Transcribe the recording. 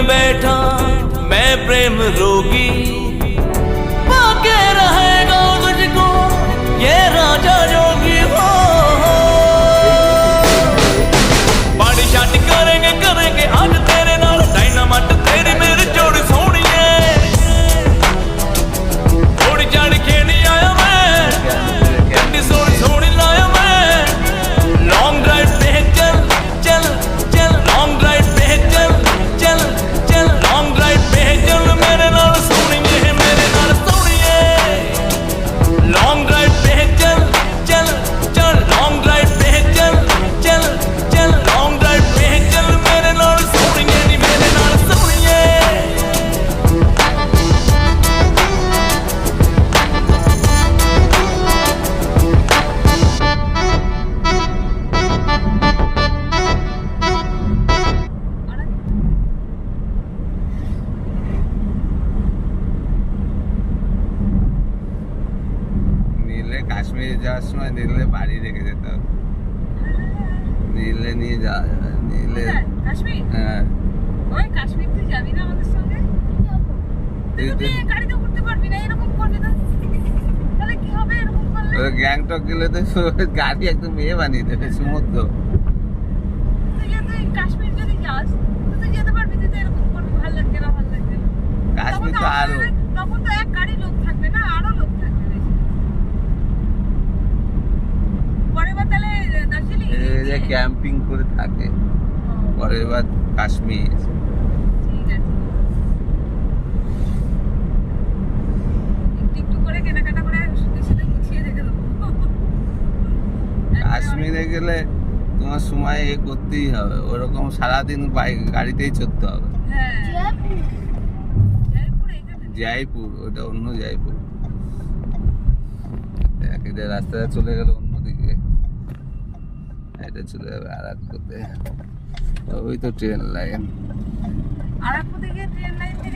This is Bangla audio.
बैठा मैं प्रेम रोगी, पाके रहेगा तुझको ये राजा जोगी हो। पार्टी शार्टी करेंगे करेंगे आज तेरे नाल, डायनामाइट तेरी मेरी जोड़ी सोनी है। थोड़ी चाड़ी खेली आया मैं, एडी सोनी सोनी लाया मैं। लॉन्ग ड्राइव पे चल चल चल, लॉन्ग ड्राइव पे चल चल चल, लॉन्ग ड्राइव पे चल मेरे नाल सोनिए, मेरे नाल सोनिए। लॉन्ग ड्राइव पे चल चल चल, लॉन्ग ड्राइव पे चल चल चल, लॉन्ग ड्राइव पे चल मेरे नाल सोनिए नी, मेरे नाल सोनिए। নীলে কাশ্মীরে যাওয়ার সময় নীলে বাড়ি রেখে যেতে হবে। নীলে নিয়ে যাওয়া যাবে নীলে। কাশ্মীর? হ্যাঁ ওই কাশ্মীর তুই যাবি না আমাদের সঙ্গে? তুই তো গাড়িতে উঠতে পারবি না, এরকম করবি তো তাহলে কি হবে? এরকম করলে ওই গ্যাংটক গেলে তো গাড়ি একদম মেয়ে বানিয়ে দেবে সমুদ্র। তুই কাশ্মীর যদি যাস তো তুই যেতে পারবি, তুই তো এরকম করবি ভালো লাগছে না, ভালো লাগছে না। কাশ্মীর তো আরো তখন তো এক গাড়ি লোক থাকবে না, আরো লোক থাকবে বেশি। পরের বার তাহলে দার্জিলিং এই যে ক্যাম্পিং করে থাকে, পরের বার কাশ্মীর। ঠিক আছে, একটু একটু করে কেনাকাটা করে শুধু শুধু গুছিয়ে রেখে দেবো। কাশ্মীরে গেলে তোমার সময় এ করতেই হবে, ওরকম সারাদিন বাইক গাড়িতেই চড়তে হবে। হ্যাঁ, জয়পুর এখানে। জয়পুর ওটা অন্য জয়পুর। একদিকে রাস্তাটা চলে গেল অন্যদিকে, এটা চলে যাবে আর এক করতে। ওই তো ট্রেন লাইন। আরাকু থেকে ট্রেন লাইন থেকে